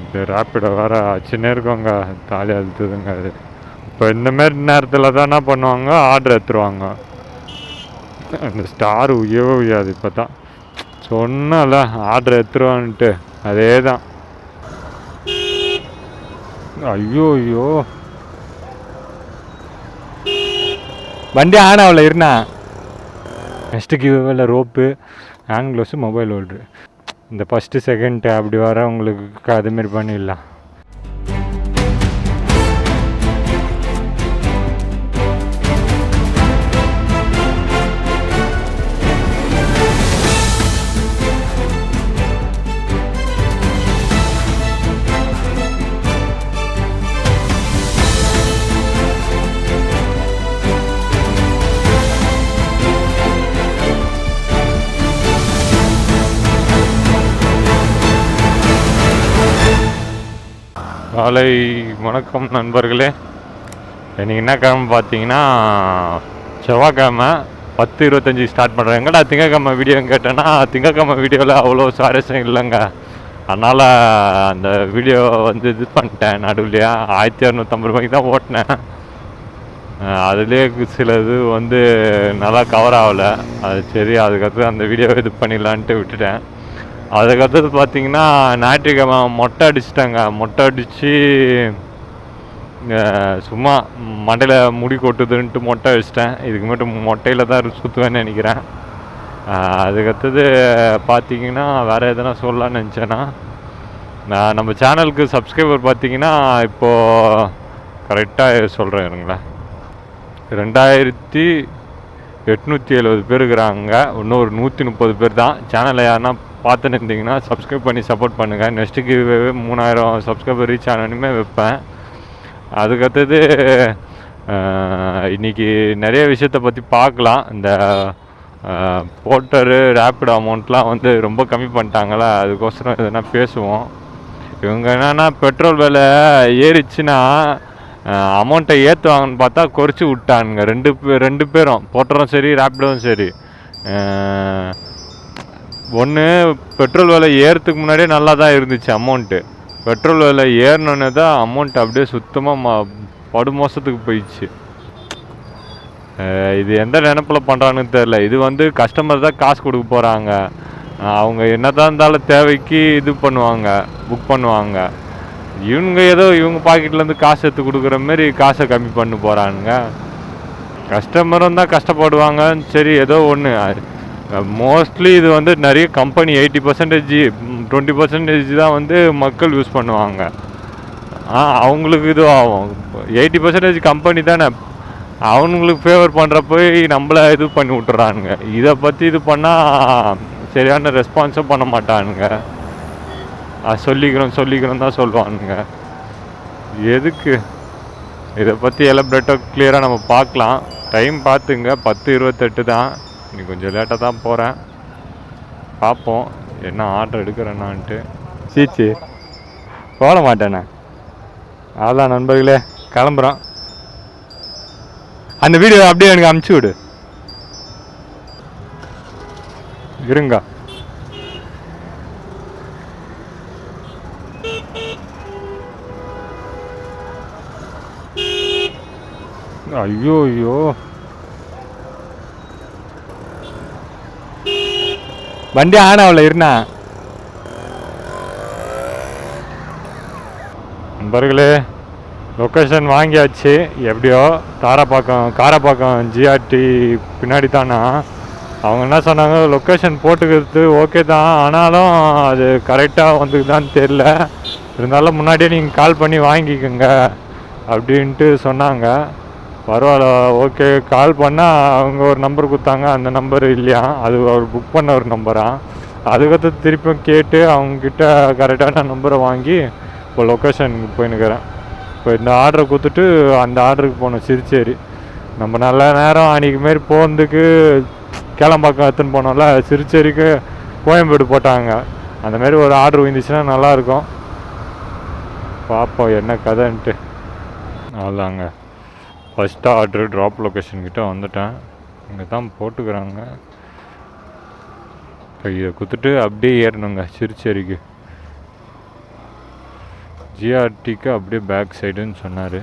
இந்த ரேப்பிடோ வேறு ஆச்சுன்னே இருக்கோங்க, தாலி அழுத்துதுங்க அது. இப்போ இந்தமாரி நேரத்தில் தான் என்ன பண்ணுவாங்க, ஆர்டர் எடுத்துருவாங்க. அந்த ஸ்டார் உயவே உயாது. இப்போ தான் சொன்னல ஆர்டர் எடுத்துருவான்ட்டு, அதே தான். ஐயோ ஐயோ, வண்டி ஆன் ஆகல இருந்தா. நெக்ஸ்ட்டு கிவ்வேல rope, hand gloves, mobile holder. இந்த ஃபஸ்ட்டு செகண்ட் அப்படி வர உங்களுக்கு அதுமாரி பண்ணிடலாம். காலை வணக்கம் நண்பர்களே. இன்றைக்கி என்ன கிழமை பார்த்தீங்கன்னா செவ்வாய்க்கிழமை 10:25 ஸ்டார்ட் பண்ணுறேன். எங்கடா திங்கக்கிழமை வீடியோ கேட்டேன்னா, திங்கக்கிழமை வீடியோவில் அவ்வளோ சுவாரஸ்யம் இல்லைங்க. அதனால் அந்த வீடியோ வந்து இது பண்ணிட்டேன். நடுவுலையா 1250 ரூபாய்க்கு தான் ஓட்டினேன். அதுலேயே சில இது வந்து நல்லா கவர் ஆகலை. அது சரி, அதுக்கடுத்து அந்த வீடியோவை இது பண்ணிடலான்ட்டு விட்டுட்டேன். அதுக்கடுத்தது பார்த்தீங்கன்னா ஞாயிற்றுக்கிழமை மொட்டை அடிச்சிட்டேங்க. மொட்டை அடித்து சும்மா மண்டையில் முடி கொட்டுதுன்ட்டு மொட்டை அடிச்சிட்டேன். இதுக்கு மட்டும் மொட்டையில் தான் சுற்றுவேன்னு நினைக்கிறேன். அதுக்கடுத்தது பார்த்தீங்கன்னா வேறு எதனா சொல்லலான்னு நினச்சேன்னா, நம்ம சேனலுக்கு சப்ஸ்கிரைபர் பார்த்தீங்கன்னா இப்போது கரெக்டாக சொல்கிறேன் இருங்களேன், 2870 பேர் இருக்கிறாங்க. இன்னும் ஒரு 130 பேர் தான். சேனலை யாருன்னா பார்த்துன்னு இருந்தீங்கன்னா சப்ஸ்கிரைப் பண்ணி சப்போர்ட் பண்ணுங்கள். நெக்ஸ்ட்டுக்கு 3000 சப்ஸ்கிரைபர் ரீச் ஆனோடனே வைப்பேன். அதுக்கடுத்தது இன்றைக்கி நிறைய விஷயத்தை பற்றி பார்க்கலாம். இந்த போர்ட்டரு ரேப்பிடோ அமௌண்ட்லாம் வந்து ரொம்ப கம்மி பண்ணிட்டாங்களா, அதுக்கோசரம் எதுனா பேசுவோம். இவங்க என்னென்னா பெட்ரோல் விலை ஏறிச்சுன்னா அமௌண்ட்டை ஏற்றுவாங்கன்னு பார்த்தா குறைச்சி விட்டானுங்க. ரெண்டு பேரும், போர்ட்டரும் சரி ரேப்பிடோவும் சரி. ஒன்று, பெட்ரோல் விலை ஏறத்துக்கு முன்னாடியே நல்லா தான் இருந்துச்சு அமௌண்ட்டு. பெட்ரோல் விலை ஏறினோன்னே தான் அமௌண்ட் அப்படியே சுத்தமாக படுமோசத்துக்கு போயிடுச்சு. இது எந்த நினப்பில் பண்ணுறான்னு தெரில. இது வந்து கஸ்டமர் தான் காசு கொடுக்க போகிறாங்க. அவங்க என்ன தான் இருந்தாலும் தேவைக்கு இது பண்ணுவாங்க, புக் பண்ணுவாங்க. இவங்க ஏதோ இவங்க பாக்கெட்லேருந்து காசு எடுத்து கொடுக்குற மாரி காசை கம்மி பண்ண போகிறானுங்க. கஸ்டமரும் தான் கஷ்டப்படுவாங்க. சரி, ஏதோ ஒன்று. மோஸ்ட்லி இது வந்து நிறைய கம்பெனி 80%, 20% தான் வந்து மக்கள் யூஸ் பண்ணுவாங்க. அவங்களுக்கு இது ஆகும். 80% கம்பெனி தானே, அவங்களுக்கு ஃபேவர் பண்ணுற போய் நம்மளை இது பண்ணி விட்டுறானுங்க. இதை பற்றி இது பண்ணால் சரியான ரெஸ்பான்ஸும் பண்ண மாட்டானுங்க. சொல்லிக்கிறோம் தான் சொல்லுவானுங்க. எதுக்கு? இதை பற்றி எலபரேட்டாக கிளியராக நம்ம பார்க்கலாம். டைம் பார்த்துங்க, 10:28 தான். இன்னைக்கு கொஞ்சம் லேட்டாக தான் போகிறேன். பார்ப்போம் என்ன ஆர்டர் எடுக்கிறேன்னான்ட்டு. சீச்சு போட மாட்டேண்ணே. அதான் நண்பர்களே, கிளம்புறோம். அந்த வீடியோ அப்படியே எனக்கு அனுப்பிச்சி விடு. இருங்க. ஐயோ ஐயோ, வண்டி ஆன் ஆகல இருந்தா. நண்பர்களே, லொக்கேஷன் வாங்கியாச்சு. எப்படியோ காரப்பாக்கம் ஜிஆர்டி பின்னாடி தானா. அவங்க என்ன சொன்னாங்க, லொக்கேஷன் போட்டுக்கிறது ஓகே தான், ஆனாலும் அது கரெக்டாக வந்துக்குதான்னு தெரில. இருந்தாலும் முன்னாடியே நீங்கள் கால் பண்ணி வாங்கிக்கோங்க அப்படின்ட்டு சொன்னாங்க. பரவாயில்ல, ஓகே. கால் பண்ணால் அவங்க ஒரு நம்பர் கொடுத்தாங்க, அந்த நம்பர் இல்லையா, அது அவர் புக் பண்ண ஒரு நம்பரா. அதுக்கடுத்து திருப்பியும் கேட்டு அவங்கக்கிட்ட கரெக்டான நம்பரை வாங்கி இப்போ லொக்கேஷனுக்கு போயின்னுக்கிறேன். இப்போ இந்த ஆர்டரை கொடுத்துட்டு அந்த ஆர்டருக்கு போகணும், சிறுச்சேரி. நம்ம நல்ல நேரம் அன்றைக்கி மாரி போகிறதுக்கு கேளம்பாக்கம் எடுத்துன்னு போனோம்ல, சிறுச்சேரிக்கு கோயம்பேடு போட்டாங்க. அந்தமாரி ஒரு ஆர்டர் வந்துச்சுன்னா நல்லாயிருக்கும். பார்ப்போம் என்ன கதைன்ட்டு. அதாங்க ஃபஸ்ட்டு ஆர்டரு ட்ராப் லொக்கேஷன்கிட்ட வந்துட்டேன். இங்கே தான் போட்டுக்கிறாங்க. இப்போ இதை கொடுத்துட்டு அப்படியே ஏறணுங்க சிறுச்சேரிக்கு. ஜிஆர்டிக்கு அப்படியே பேக் சைடுன்னு சொன்னார்.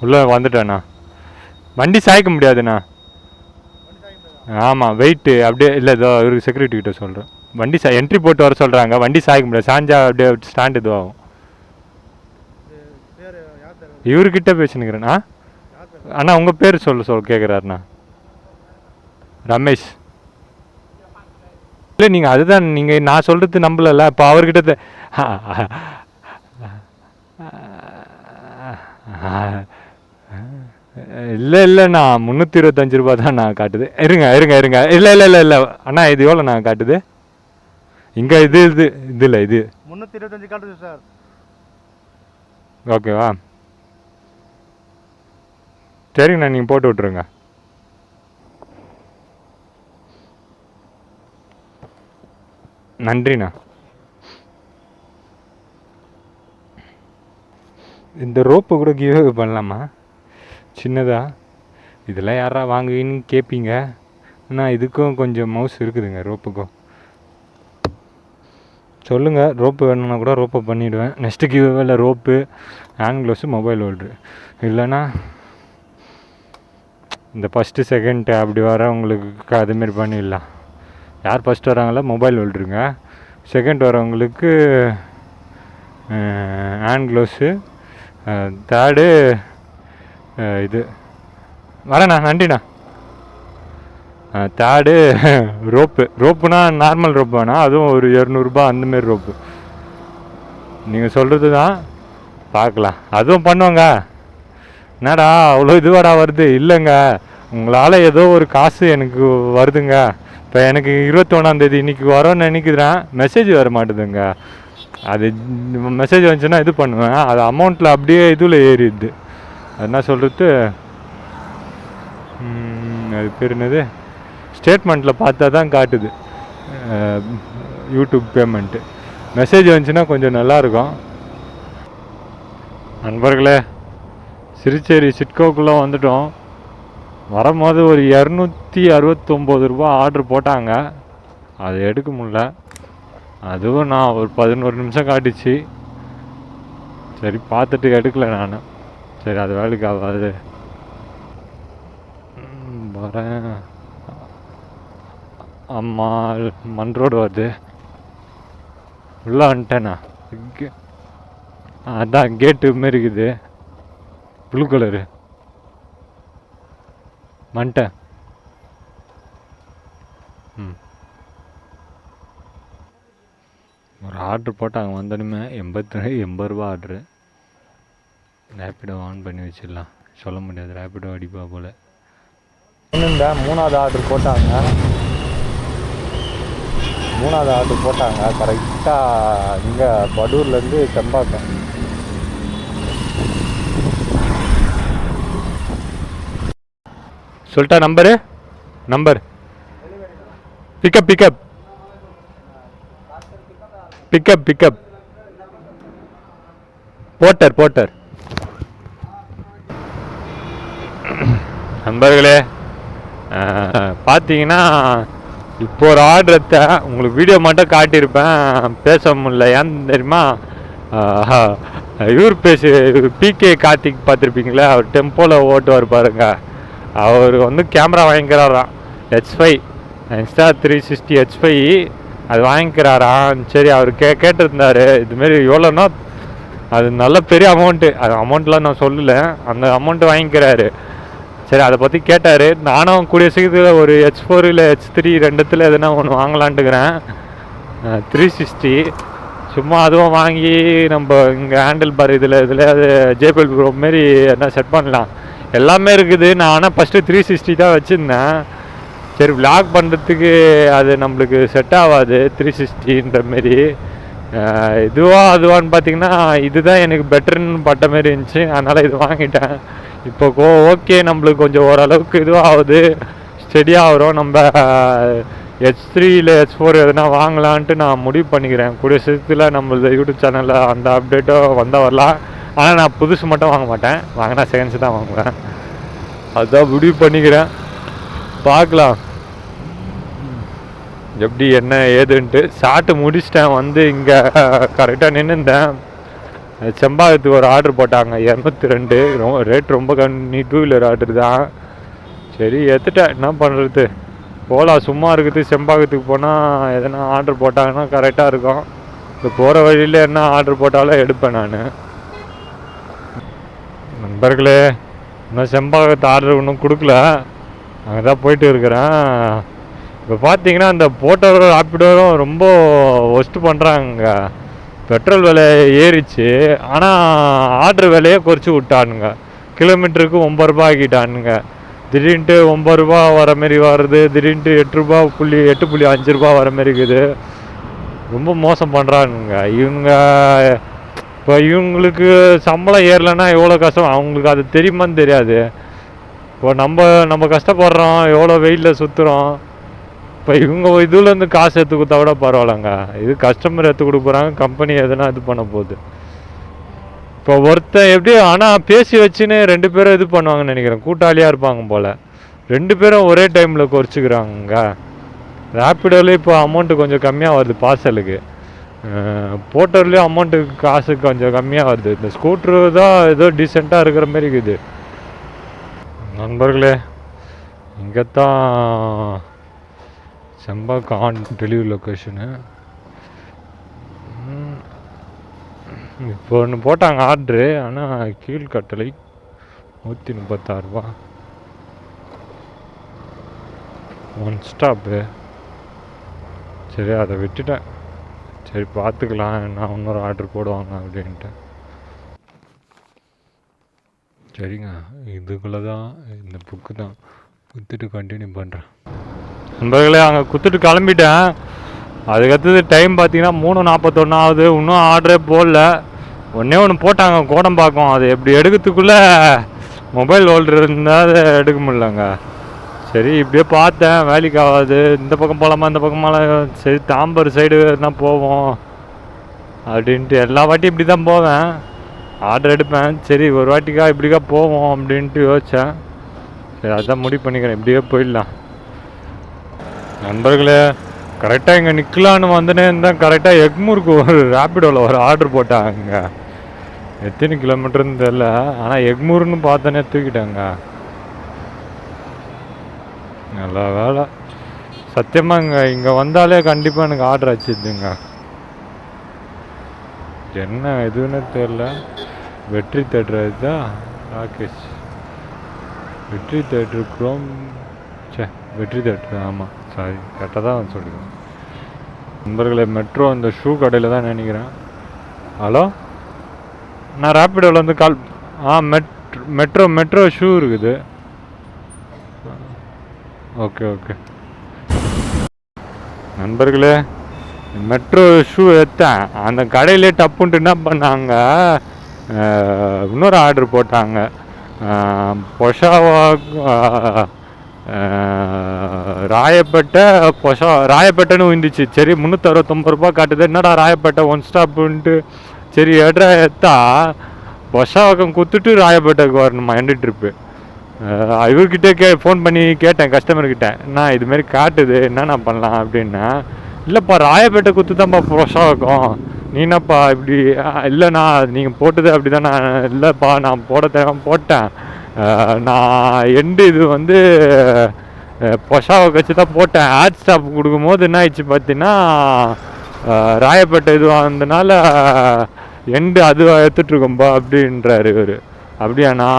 உள்ளே வந்துட்டேண்ணா. வண்டி சாய்க்க முடியாதுண்ணா. ஆமாம் வெயிட்டு அப்படியே இல்லை. இதோ இவருக்கு செக்யூரிட்டி கிட்ட சொல்கிறேன். வண்டி என்ட்ரி போட்டு வர சொல்கிறாங்க. வண்டி சாய்க்க முடியாது. சாஞ்சா அப்படியே ஸ்டாண்ட் இதுவாகும். இவர்கிட்ட பேசினுக்கிறேண்ணா. அண்ணா உங்கள் பேர் சொல்ல கேட்குறாருண்ணா. ரமேஷ். இல்லை நீங்கள் அதுதான் நீங்கள் நான் சொல்கிறது நம்பலல்ல. இப்போ அவர்கிட்ட இல்லைண்ணா 325 ரூபா தான் நான் காட்டுது. இருங்க. இல்லை அண்ணா இது எவ்வளோ நான் காட்டுது இங்கே? இது இல்லை இது 325 காட்டுது சார். ஓகேவா? சரிங்கண்ணா நீங்கள் போட்டு விட்ருங்க. நன்றிண்ணா. இந்த ரோப்பு கூட கிவ் பண்ணலாமா சின்னதாக? இதெல்லாம் யாரா வாங்குவீன்னு கேட்பீங்க. ஆனால் இதுக்கும் கொஞ்சம் மவுஸ் இருக்குதுங்க ரோப்புக்கும். சொல்லுங்கள், ரோப்பு வேணும்னா கூட ரோப்பை பண்ணிவிடுவேன். நெக்ஸ்ட்டு கிவ்வேல rope, hand gloves, mobile holder. இல்லைன்னா இந்த ஃபஸ்ட்டு செகண்ட் அப்படி வரவங்களுக்கு அதுமாரி பண்ணிடலாம். யார் ஃபஸ்ட் வராங்களோ மொபைல் ஹோல்ட்ருங்க. செகண்ட் வரவங்களுக்கு ஹேண்ட் க்ளவுஸு, தேர்டு இது வரேண்ணா. நன்றிண்ணா. தேர்டு ரோப்புனா நார்மல் ரோப்பு வேணா, அதுவும் ஒரு 200 அந்தமாரி ரோப்பு. நீங்கள் சொல்கிறது தான் பார்க்கலாம். அதுவும் பண்ணுவோங்க. என்னடா அவ்வளோ இதுவாடா வருது? இல்லைங்க, உங்களால் ஏதோ ஒரு காசு எனக்கு வருதுங்க. இப்போ எனக்கு 21ஆந்தேதி இன்றைக்கி வரோன்னு நினைக்கிறேன். மெசேஜ் வர மாட்டுதுங்க. அது மெசேஜ் வந்துச்சுன்னா இது பண்ணுவேன். அது அமௌண்ட்டில் அப்படியே இதில் ஏறிடுது. அது என்ன சொல்கிறது, அது பேர் என்னது, ஸ்டேட்மெண்ட்டில் பார்த்தா தான் காட்டுது யூடியூப் பேமெண்ட்டு. மெசேஜ் வந்துச்சுன்னா கொஞ்சம் நல்லாயிருக்கும். நண்பர்களே, சிறுச்சேரி சிட்கோக்குள்ளே வந்துட்டோம். வரும்போது ஒரு 269 ரூபா ஆர்டர் போட்டாங்க. அது எடுக்க முடில. அதுவும் நான் ஒரு 11 நிமிஷம் காட்டுச்சு. சரி பார்த்துட்டு எடுக்கலை நான். சரி அது வேலைக்கு ஆகாது. வரேன். அம்மா மண் ரோடு வருது. உள்ளே வந்துட்டேண்ணா. அதான் கேட்டு மாரி இருக்குது, ப்ளூ கலரு. வந்துட்டேன். ஒரு ஆர்ட்ரு போட்டாங்க. வந்தனுமே 80 ரூபா ஆர்ட்ரு. ரேப்பிடோ ஆன் பண்ணி வச்சிடலாம். சொல்ல முடியாது, ரேப்பிடோ அடிப்பா போல். இந்த 3வது ஆர்டர் போட்டாங்க. கரெக்டாக இங்கே படூர்லேருந்து செம்பாக்கம். சொல்லிட்டா நம்பர் பிக்கப் போட்டர். நண்பர்களே, பார்த்தீங்கன்னா இப்போ ஒரு ஆர்டரத்தை உங்களுக்கு வீடியோ மட்டும் காட்டியிருப்பேன், பேச முடியல. ஏன்னு தெரியுமா, இவர் பிகே கார்த்திக் பார்த்துருப்பீங்களா? அவர் டெம்போவில் ஓட்டுவார் பாருங்க. அவர் வந்து கேமரா வாங்கிக்கிறாராம், H5 Insta 360 H5. அது வாங்கிக்கிறாராம். சரி, அவர் கேட்டிருந்தார் இதுமாரி எவ்வளோன்னா, அது நல்ல பெரிய அமௌண்ட்டு. அது அமௌண்ட்லாம் நான் சொல்லலை, அந்த அமௌண்ட்டு வாங்கிக்கிறாரு. சரி, அதை பற்றி கேட்டார். நானும் கூடிய சீக்கிரத்தில் ஒரு H4 இல்லை H3 ரெண்டுத்தில் எதுனா ஒன்று வாங்கலான்ட்டுக்கிறேன். 360 சும்மா அதுவும் வாங்கி நம்ம இங்கே ஹேண்டில் பார் இதில் அது ஜேபிஎல் ப்ரோ மாரி என்ன செட் பண்ணலாம். எல்லாமே இருக்குது. நான் ஆனால் ஃபஸ்ட்டு 360 தான் வச்சுருந்தேன். சரி, விளாக் பண்ணுறதுக்கு அது நம்மளுக்கு செட் ஆகாது 360ன்ற மாரி. அதுவான்னு பார்த்தீங்கன்னா இதுதான் எனக்கு பெட்டர்னு பட்ட மாரி இருந்துச்சு. அதனால் இது வாங்கிட்டேன். இப்போ ஓகே, நம்மளுக்கு கொஞ்சம் ஓரளவுக்கு இதுவாகுது, ஸ்டெடியாக வரும். நம்ம H3 இல்லை H4 எதுனா வாங்கலான்ட்டு நான் முடிவு பண்ணிக்கிறேன். கூடிய சீக்கிரத்தில் நம்மளது யூடியூப் சேனலில் அந்த அப்டேட்டோ வந்தால் வரலாம். ஆனால் நான் புதுசு மட்டும் வாங்க மாட்டேன், வாங்கினா செகண்ட்ஸு தான் வாங்குவேன். அதுதான் முடிவு பண்ணிக்கிறேன். பார்க்கலாம். எப்படி என்ன ஏதுன்ட்டு சாப்பிட்டு முடிச்சிட்டேன். வந்து இங்கே கரெக்டாக நின்றுந்தேன். செம்பாகத்துக்கு ஒரு ஆர்டர் போட்டாங்க 202. ரேட் ரொம்ப கம்மி, 2 வீலர் ஆர்டர் தான். சரி எடுத்துட்டேன், என்ன பண்ணுறது. போகலாம், சும்மா இருக்குது. செம்பாகத்துக்கு போனால் எதனா ஆர்டர் போட்டாங்கன்னா கரெக்டாக இருக்கும். இப்போ போகிற வழியில் என்ன ஆர்டர் போட்டாலும் எடுப்பேன் நான். நண்பர்களே, இன்னும் செம்பாகத்து ஆர்டர் ஒன்றும் கொடுக்கல, அங்கே தான் போயிட்டு இருக்கிறேன். இப்போ பார்த்தீங்கன்னா அந்த போட்டோரும் ராப்பிடோரும் ரொம்ப ஒஸ்ட்டு பண்ணுறாங்க. பெட்ரோல் விலை ஏறிச்சு, ஆனால் ஆர்டர் விலையை குறைச்சி விட்டானுங்க. கிலோமீட்டருக்கு 9 ரூபா ஆக்கிட்டானுங்க. திடீர்னுட்டு 9 ரூபா வர மாரி வருது, திடீர்னுட்டு 8.5 ரூபா வர மாரி இருக்குது. ரொம்ப மோசம் பண்ணுறானுங்க இவங்க. இப்போ இவங்களுக்கு சம்பளம் ஏறலைன்னா எவ்வளோ கஷ்டம், அவங்களுக்கு அது தெரியுமான்னு தெரியாது. இப்போ நம்ம கஷ்டப்படுறோம், எவ்வளோ வெயிலில் சுற்றுறோம். இப்போ இவங்க இதுலேருந்து காசு எடுத்து கொடுத்தா கூட பரவாயில்லங்க. இது கஸ்டமர் எடுத்து கொடுக்க போகிறாங்க, கம்பெனி எதுனா இது பண்ண போகுது. இப்போ ஒருத்தன் எப்படி ஆனால் பேசி வச்சுன்னு 2 பேரும் இது பண்ணுவாங்கன்னு நினைக்கிறேன். கூட்டாளியாக இருப்பாங்க போல். 2 பேரும் ஒரே டைமில் குறைச்சிக்கிறாங்க. ரேப்பிடோலேயே இப்போ அமௌண்ட்டு கொஞ்சம் கம்மியாக வருது பார்சலுக்கு. போட்டோர்லேயும் அமௌண்ட்டு காசு கொஞ்சம் கம்மியாக வருது. இந்த ஸ்கூட்ரு தான் ஏதோ டீசெண்டாக இருக்கிற மாதிரி இருக்குது. நண்பர்களே, இங்கே தான் செம்பாக்கு ஆன் டெலிவரி லொக்கேஷனு. இப்போ ஒன்று போட்டாங்க ஆர்ட்ரு, ஆனால் கீழ்கட்டளை 136 ரூபா. 1 ஸ்டாப்பு. சரி, அதை விட்டுட்டேன். சரி பார்த்துக்கலாம், நான் இன்னொரு ஆர்டர் போடுவாங்க அப்படின்ட்டு. சரிங்க, இதுக்குள்ளே தான் இந்த புக்கு தான் குத்துட்டு கண்டினியூ பண்ணுறேன். நண்பர்களே, அங்கே குத்துட்டு கிளம்பிட்டேன். அதுக்கடுத்தது டைம் பார்த்தீங்கன்னா 3:41 ஆகுது. இன்னும் ஆர்டரே போடல. ஒன்று போட்டாங்க கோடம்பாக்கம். அது எப்படி எடுக்கிறதுக்குள்ளே மொபைல் ஹோல்டர் இருந்தால் அதை எடுக்க முடியலங்க. சரி இப்படியே பார்த்தேன், வேலைக்கு ஆகாது. இந்த பக்கம் போகலாமா, இந்த பக்கமெல்லாம் சரி தாம்பரம் சைடு தான் போவோம் அப்படின்ட்டு. எல்லா வாட்டியும் இப்படி தான் போவேன், ஆர்டர் எடுப்பேன். சரி ஒரு வாட்டிக்கா இப்படிக்கா போவோம் அப்படின்ட்டு யோசித்தேன். சரி அதுதான் முடிவு பண்ணிக்கிறேன், இப்படியே போயிடலாம். நண்பர்களே, கரெக்டாக இங்கே நிற்கலான்னு வந்துனே இருந்தால் கரெக்டாக எக்மூருக்கு ஒரு ரேப்பிடோவில் ஒரு ஆர்டர் போட்டாங்க. எத்தனை கிலோமீட்டர்னு தெரில, ஆனால் எக்மூர்னு பார்த்தோன்னே தூக்கிட்டாங்க. நல்ல வேலை, சத்தியமாக இங்கே வந்தாலே கண்டிப்பாக எனக்கு ஆர்டர் வச்சுதுங்க. என்ன எதுன்னு தெரில. வெற்றி தேட்டர் இதுதான் ராகேஷ். வெற்றி தேட்டர் குரோம். வெற்றி தேட்டர், ஆமாம் சாரி கரெக்டாக தான் சொல்லிடுவேன். நண்பர்களே, மெட்ரோ அந்த ஷூ கடையில் தான் நினைக்கிறேன். ஹலோ, நான் ரேப்பிடோவில் வந்து கால். மெட்ரோ ஷூ இருக்குது. ஓகே நண்பர்களே, மெட்ரோ ஷூ எடுத்தேன். அந்த கடையிலே டப்புன்ட்டு என்ன பண்ணாங்க, இன்னொரு ஆர்டர் போட்டாங்க. பொஷாவா ராயப்பேட்டைன்னு வந்துச்சு. சரி 369 ரூபா காட்டுது. என்னடா ராயப்பேட்டை 1 ஸ்டாப்புன்ட்டு சரி எடுத்தா பொஷாவக்கம் குத்துட்டு ராயப்பேட்டைக்கு வரணுமா எண்டு ட்ரிப்பு. இவர்கிட்ட ஃபோன் பண்ணி கேட்டேன், கஸ்டமர்கிட்ட, என்ன இதுமாரி காட்டுது, என்னண்ணா பண்ணலாம் அப்படின்னா. இல்லைப்பா ராயப்பேட்டை குத்து தான்ப்பா பொஷாவக்கம், நீ என்னப்பா இப்படி. இல்லைண்ணா நீங்கள் போட்டது அப்படி தானே. இல்லைப்பா நான் போட தேவை போட்டேன். நான் எண்டு இது வந்து பொஷாவை வச்சு தான் போட்டேன். ஆட் ஸ்டாப் கொடுக்கும்போது என்ன ஆயிடுச்சு பார்த்தீங்கன்னா, ராயப்பேட்டை இது வந்ததுனால எண்டு அது எடுத்துட்ருக்கோம்பா அப்படின்றாரு இவர். அப்படியாண்ணா,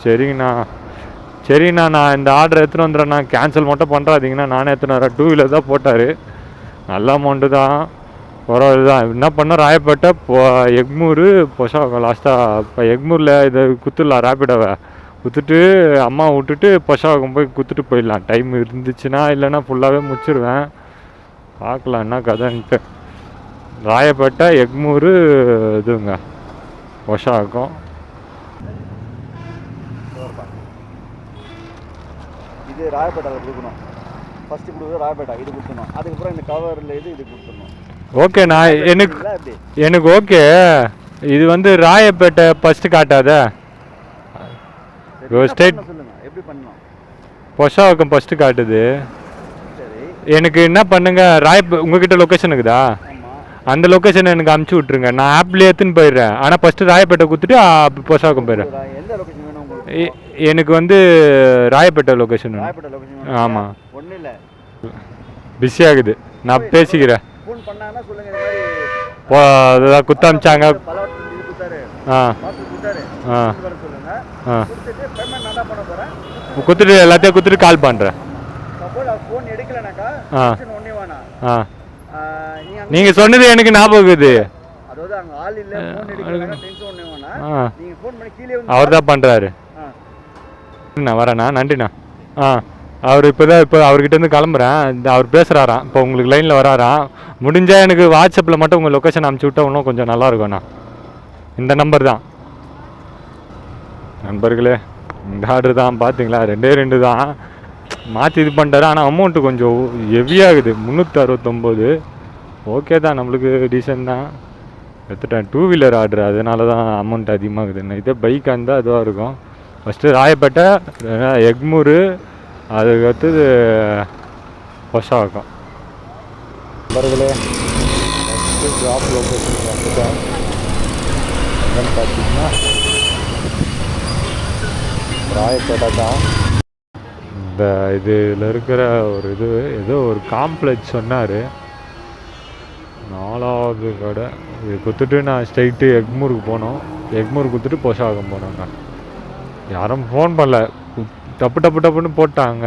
சரிங்கண்ணா நான் இந்த ஆர்டர் எடுத்துகிட்டு வந்துடுறேண்ணா, கேன்சல் மட்டும் பண்ணுறாதீங்கண்ணா, நானே எடுத்துன்னு வரேன். 2 வீலர் தான் போட்டார், நல்ல அமௌண்ட்டு தான், பரவாயில்ல தான். என்ன பண்ணோம், ராயப்பேட்டை எக்மூர் பொஷாவக்கம் லாஸ்ட்டாக. இப்போ எக்மூரில் இதை குத்துடலாம், ரேப்பிடோவை குத்துட்டு அம்மா விட்டுட்டு பொஷாவக்கம் போய் குத்துட்டு போயிடலாம். டைம் இருந்துச்சுன்னா, இல்லைன்னா ஃபுல்லாகவே முடிச்சிடுவேன். பார்க்கலாம் என்ன கதைன்ட்டு. ராயப்பேட்டை எக்மூர் இதுங்க பொஷாவக்கம். இது ராயப்பேட்டையில் கொடுக்கணும். ஃபஸ்ட்டு கொடுக்குறது ராயப்பேட்டை, இது கொடுத்துடணும். அதுக்கப்புறம் இந்த கவரில் இது கொடுத்துடணும். ஓகே, நான் எனக்கு ஓகே. இது வந்து ராயப்பேட்டை ஃபஸ்ட்டு காட்டாத, ஸ்டேட் சொல்லுங்கள் எப்படி பண்ணணும். பொஷாவக்கம் ஃபஸ்ட்டு காட்டுது. சரி, எனக்கு என்ன பண்ணுங்க உங்ககிட்ட லொக்கேஷன் இருக்குதா? ஆமாம். அந்த லொக்கேஷன் எனக்கு அமுச்சு விட்ருங்க. நான் ஆப்லேயே எடுத்துன்னு போயிடுறேன். ஆனால் ஃபஸ்ட்டு ராயப்பேட்டை கொடுத்துட்டு பொசாக்கம் போயிடுறேன். எந்த லொக்கேஷன் வேணும் உங்களுக்கு? எனக்கு வந்து ராயப்பேட்டை லொக்கேஷன் வேணும். ராயப்பேட்டை லொக்கேஷன். ஆமாம். ஒன்றும் இல்லை, பிஸி ஆகுது, நான் பேசிக்கிறேன். ஃபோன் பண்ணாங்கன்னா சொல்லுங்கள் இந்த மாதிரி அதுதான் குத்த அமிச்சாங்க. பலவட்டம் இது கொடுத்தாரு, ஆ கொடுத்தாரு, ஆ வர சொல்லுங்க. ஆ கொடுத்துட்டு பேமெண்ட் நான் தான் பண்ண போகிறேன். கொடுத்துட்டு எல்லாத்தையும் கொடுத்துட்டு கால் பண்ணுறேன். சப்போஸ் அவர் ஃபோன் எடுக்கலைனாக்கா ஆ ஒன்றே வேணாம். ஆ நீங்கள் நீங்கள் சொன்னது எனக்கு ஞாபகம் இருக்குது. அதாவது அங்கே ஆள் இல்லை, ஃபோன் எடுக்கலைனாக்கா டென்ஷன் ஒன்றே வேணாம். ஆ நீங்கள் ஃபோன் பண்ணி கீழே வந்து அவர் தான் பண்ணுறாரு. நான் வரேண்ணா, நன்றிண்ணா. அவர் இப்போ அவர்கிட்டேருந்து கிளம்புறேன். அவர் பேசுகிறாராம், இப்போ உங்களுக்கு லைனில் வராராம். முடிஞ்சால் எனக்கு வாட்ஸ்அப்பில் மட்டும் உங்கள் லொக்கேஷன் அனுப்பிச்சி விட்டா இன்னும் கொஞ்சம் நல்லாயிருக்கும்ண்ணா. இந்த நம்பர் தான் நண்பர்களே. இந்த ஆர்டர் தான் பார்த்தீங்களா, 2 தான் மாற்றி இது பண்ணிட்டாரு. ஆனால் அமௌண்ட்டு கொஞ்சம் ஹெவியாகுது, 369. ஓகே தான், நம்மளுக்கு டீசென்ட் தான். எடுத்துட்டேன். 2 வீலர் ஆர்டர், அதனால தான் அமௌண்ட் அதிகமாகுதுண்ணா. இதே பைக்காக இருந்தால் அதுவாக இருக்கும். ஃபஸ்ட்டு ராயப்பேட்டை, எக்மூர், அதுக்கடுத்தது பொசாக்கம். நண்பர்களே, ஃபஸ்ட்டு ஜாப் லொக்கேஷன் வந்துட்டேன். என்னன்னு பார்த்தீங்கன்னா ராயப்பேட்டை தான். இந்த இதில் இருக்கிற ஒரு ஏதோ ஒரு காம்ப்ளெக்ஸ் சொன்னார். 4வது கடை இது கொடுத்துட்டு நான் ஸ்ட்ரைட்டு எக்மூருக்கு போனோம். எக்மூர் கொடுத்துட்டு பொசாகம் போனோங்க. யாரும் ஃபோன் பண்ணல, டப்புன்னு போட்டாங்க.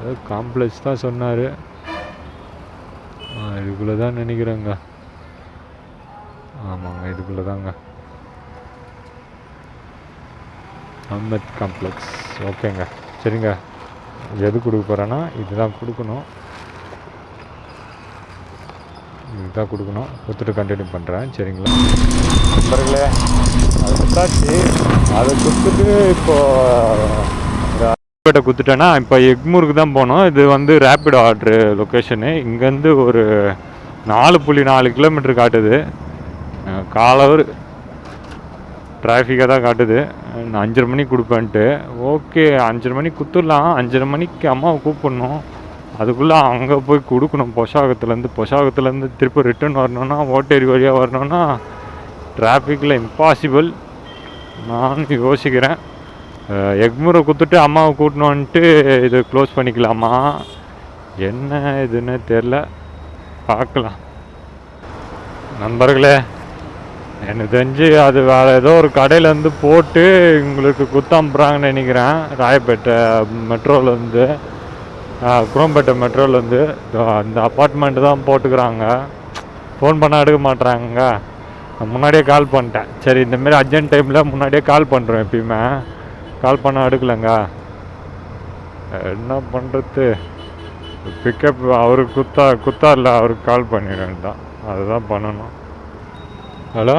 ஏதோ காம்ப்ளெக்ஸ் தான் சொன்னார். இதுக்குள்ளே தான் நினைக்கிறேங்க. ஆமாங்க, இதுக்குள்ளே தாங்க, அஹ்மத் காம்ப்ளெக்ஸ். ஓகேங்க, சரிங்க. எது கொடுக்க போகிறேன்னா இதுதான் கொடுக்கணும். இதுதான் கொடுக்கணும். கொடுத்துட்டு கண்டினியூ பண்ணுறேன், சரிங்களா நண்பர்களே. அது கொடுத்தாச்சு. அதை கொடுத்துட்டு இப்போது கொடுத்துட்டேன்னா இப்போ எக்மூருக்கு தான் போனோம். இது வந்து ரேப்பிடோ ஆர்டரு லொக்கேஷனு. இங்கேருந்து ஒரு 4.4 கிலோமீட்டர் காட்டுது. காலவர் டிராஃபிக்காக தான் காட்டுது. நான் 5:30 மணிக்கு கொடுப்பேன்ட்டு. ஓகே, 5:30 மணிக்கு கொடுத்துடலாம். 5:30 மணிக்கு அம்மாவை கூப்பிடணும். அதுக்குள்ளே அங்கே போய் கொடுக்கணும். பொசாகத்துலேருந்து திருப்பி ரிட்டர்ன் வரணுன்னா, ஓட்டேரி வழியாக வரணுன்னா டிராஃபிக்கில் இம்பாசிபிள். நான் யோசிக்கிறேன், எக்மூரை கொடுத்துட்டு அம்மாவை கூட்டணுன்ட்டு இது க்ளோஸ் பண்ணிக்கலாமா, என்ன இதுன்னு தெரில, பார்க்கலாம். நண்பர்களே, எனக்கு தெரிஞ்சு அது வேறு ஏதோ ஒரு கடையிலேருந்து போட்டு உங்களுக்கு குத்தாம்புறாங்கன்னு நினைக்கிறேன். ராயப்பேட்டை மெட்ரோலேருந்து, குரோம்பேட்டை மெட்ரோலேருந்து அந்த அப்பார்ட்மெண்ட்டு தான் போட்டுக்கிறாங்க. ஃபோன் பண்ணால் எடுக்க மாட்டுறாங்க. நான் முன்னாடியே கால் பண்ணிட்டேன். சரி, இந்தமாரி அர்ஜென்ட் டைமில் முன்னாடியே கால் பண்ணுறோம். எப்பயுமே கால் பண்ணால் எடுக்கலைங்க. என்ன பண்ணுறது, பிக்கப் அவருக்கு குத்தாரில்ல, அவருக்கு கால் பண்ணிடுறேன் தான். அதுதான் பண்ணணும். ஹலோ,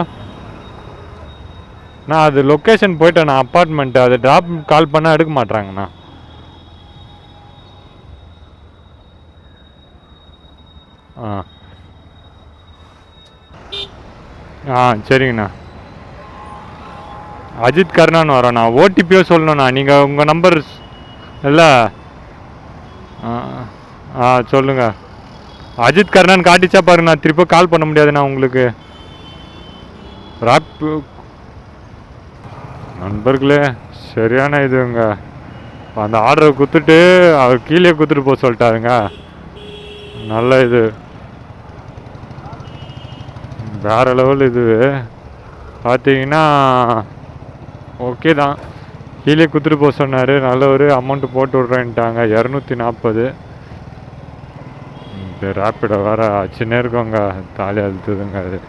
நான் அது லொக்கேஷன் போயிட்டேன். நான் அப்பார்ட்மெண்ட்டு அது ட்ராப் கால் பண்ணால் எடுக்க மாட்றாங்கண்ணா. சரிங்கண்ணா. அஜித் கருணான்னு வரோண்ணா. ஓடிபியோ சொல்லணுண்ணா. நீங்கள் உங்கள் நம்பர் இல்லை? சொல்லுங்கள். அஜித் கருணான்னு காட்டிச்சா பாருங்க. நான் திருப்பி கால் பண்ண முடியாதுண்ணா உங்களுக்கு. நண்பர்களே, சரியான இதுங்க. அந்த ஆர்டரை கொடுத்துட்டு அவர் கீழே கொடுத்துட்டு போக சொல்லிட்டாருங்க. நல்ல இது, வேறு லெவல் இது பார்த்தீங்கன்னா. ஓகே தான், கீழே கொடுத்துட்டு போக சொன்னார். நல்ல ஒரு அமௌண்ட்டு போட்டு விட்றேன்ட்டாங்க, 240. இந்த ரேப்பிடோ வேறு ஆச்சுன்னே இருக்கோங்க, தாலி அழுத்துதுங்க அது.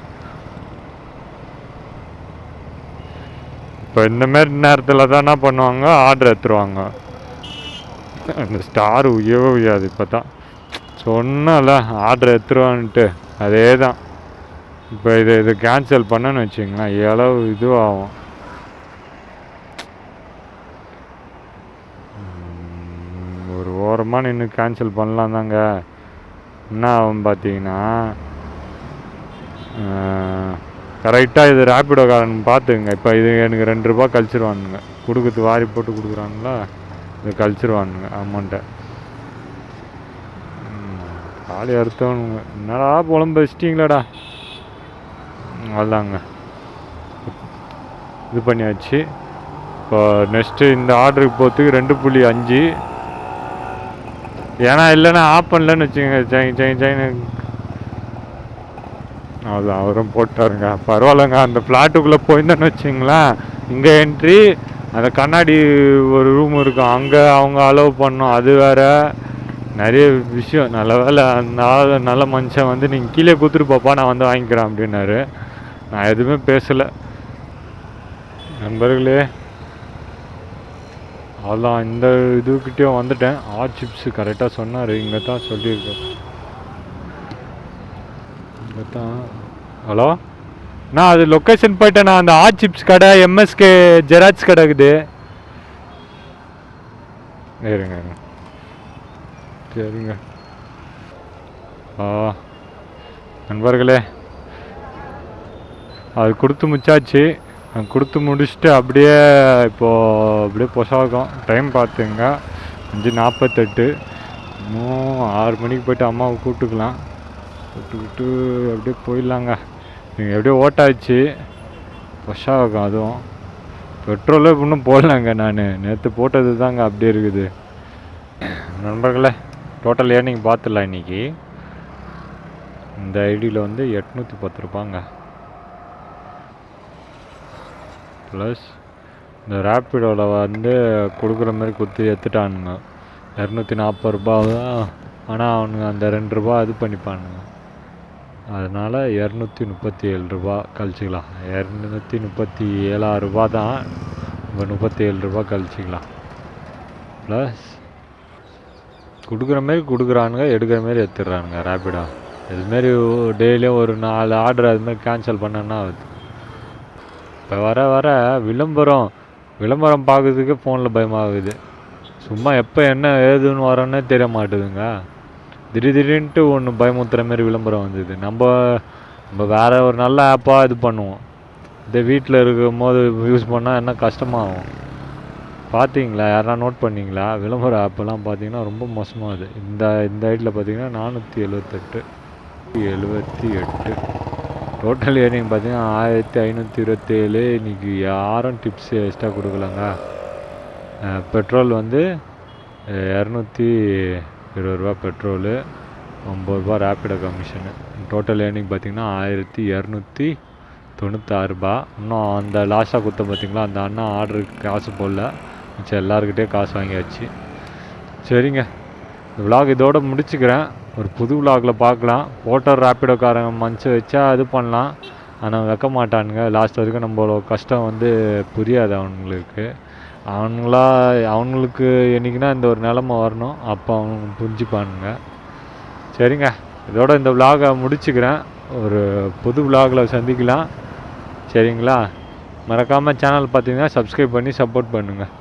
இப்போ இந்தமாரி நேரத்தில் தான் என்ன பண்ணுவாங்க, ஆர்டர் எடுத்துருவாங்க. அந்த ஸ்டார் உயயாது. இப்போ தான் சொன்னல ஆர்டர் எடுத்துருவான்ட்டு, அதே தான். இப்போ இது கேன்சல் பண்ணன்னு வச்சுங்களேன், எவ்வளவு இதுவாகும். ஒரு ஓரமாக நின்று கேன்சல் பண்ணலாம் தாங்க. என்ன ஆகும் பார்த்தீங்கன்னா, கரெக்டாக இது ரேப்பிடோக்காரன் பார்த்துங்க. இப்போ இது எனக்கு 2 ரூபா கழிச்சிருவானுங்க. கொடுக்குறது வாரி போட்டு கொடுக்குறானுங்களா, இது கழிச்சிருவானுங்க அமௌண்ட்டை. தாலி அறுத்தவனுங்க என்னடா புலம்பு வச்சிட்டிங்களாடா. அதாங்க இது பண்ணியாச்சு. இப்போ நெக்ஸ்ட்டு இந்த ஆர்டருக்கு போகிறதுக்கு 2.5. ஏன்னா இல்லைன்னா ஆஃப் பண்ணலன்னு வச்சுங்க செயின் அது அவரும் போட்டாருங்க. பரவாயில்லைங்க. அந்த ஃப்ளாட்டுக்குள்ளே போயிருந்தேன்னு வச்சிங்களேன், இங்கே என்ட்ரி அந்த கண்ணாடி ஒரு ரூம் இருக்கும், அங்கே அவங்க அலோவ் பண்ணோம். அது வேறு நிறைய விஷயம். நல்ல வேலை அந்த ஆள் நல்ல மனுஷன் வந்து நீங்கள் கீழே கொடுத்துட்டு பாப்பா நான் வந்து வாங்கிக்கிறேன் அப்படின்னாரு. நான் எதுவுமே பேசலை. நண்பர்களே அதான் இந்த இதுக்கிட்டேயும் வந்துட்டேன். சிப்ஸு கரெக்டாக சொன்னார். இங்கே தான் சொல்லியிருக்கேன். இங்கே தான். ஹலோ நான் அது லொக்கேஷன் போயிட்டேன். நான் அந்த சிப்ஸ் கடை எம்எஸ்கே ஜெராக்ஸ் கடை இருக்குது. இருங்க சரிங்க. நண்பர்களே அது கொடுத்து முடிச்சாச்சு. கொடுத்து முடிச்சுட்டு அப்படியே இப்போது அப்படியே பொசாகம் டைம் பார்த்துங்க 5:48. இன்னும் 6 மணிக்கு போய்ட்டு அம்மாவை கூப்பிட்டுக்கலாம். கூப்பிட்டுக்கிட்டு அப்படியே போயிடலாங்க. நீங்கள் எப்படியே ஓட்டாச்சு பொசாகம். அதுவும் பெட்ரோலே இன்னும் போடலாங்க. நான் நேற்று போட்டது தாங்க அப்படியே இருக்குது. நண்பர்களே டோட்டல் ஏர்னிங் பார்த்துடலாம். இன்றைக்கி இந்த ஐடியில் வந்து 810 ரூபாங்க. ப்ளஸ் இந்த ரேப்பிடோவில் வந்து கொடுக்குற மாதிரி கொடுத்து எடுத்துட்டானுங்க 240 ரூபா தான். ஆனால் அவனுங்க அந்த 2 ரூபா இது பண்ணிப்பானுங்க. அதனால் 237 ரூபா கழிச்சிக்கலாம். 237 ரூபா தான். இப்போ 37 ரூபா கழிச்சிக்கலாம். ப்ளஸ் கொடுக்குற மாரி கொடுக்குறானுங்க, எடுக்கிற மாரி எடுத்துடுறானுங்க ரேப்பிடோ. இதுமாரி டெய்லியும் ஒரு 4 ஆர்டர் அதுமாதிரி கேன்சல் பண்ணேன்னா ஆகுது. இப்போ வர விளம்பரம் பார்க்குறதுக்கு ஃபோனில் பயமாகுது. சும்மா எப்போ என்ன ஏதுன்னு வரோன்னே தெரிய மாட்டுதுங்க. திடீர்னுட்டு ஒன்று பயமுத்துற மாரி விளம்பரம் வந்தது. நம்ம வேறு ஒரு நல்ல ஆப்பாக இது பண்ணுவோம். இதே வீட்டில் இருக்கும் போது யூஸ் பண்ணால் என்ன கஷ்டமாகும். பார்த்தீங்களா? யாரா நோட் பண்ணிங்களா? விளம்பர ஆப்பெல்லாம் பார்த்தீங்கன்னா ரொம்ப மோசமாகுது. இந்த ஐடியில் பார்த்தீங்கன்னா 478 டோட்டல் ஏர்னிங் பார்த்தீங்கன்னா 1527. இன்றைக்கி யாரும் டிப்ஸ் எக்ஸ்ட்ரா கொடுக்கலங்க. பெட்ரோல் வந்து 220 ரூபா பெட்ரோலு, 9 ரூபா ரேப்பிடோ கமிஷனு. டோட்டல் ஏர்னிங் பார்த்திங்கன்னா 1296 ரூபா. இன்னும் அந்த லாஸ்ட்டாக கொடுத்த பார்த்திங்களா அந்த அண்ணா ஆர்டருக்கு காசு போடல. மிச்சம் எல்லாருக்கிட்டே காசு வாங்கியாச்சு. சரிங்க, இந்த விலாக் இதோடு முடிச்சுக்கிறேன். ஒரு புது விலாகில் பார்க்கலாம். ஓட்டர் ரேப்பிடோக்காரங்க மனசு வச்சா இது பண்ணலாம். ஆனால் வைக்க மாட்டானுங்க. லாஸ்ட் வரைக்கும் நம்மளோட கஷ்டம் வந்து புரியாது அவங்களுக்கு. அவங்களுக்கு என்றைக்குன்னா இந்த ஒரு நிலமை வரணும். அப்போ அவங்க புரிஞ்சுப்பானுங்க. சரிங்க, இதோட இந்த விலாகை முடிச்சுக்கிறேன். ஒரு புது விலாகில் சந்திக்கலாம். சரிங்களா? மறக்காமல் சேனல் பார்த்தீங்கன்னா சப்ஸ்கிரைப் பண்ணி சப்போர்ட் பண்ணுங்கள்.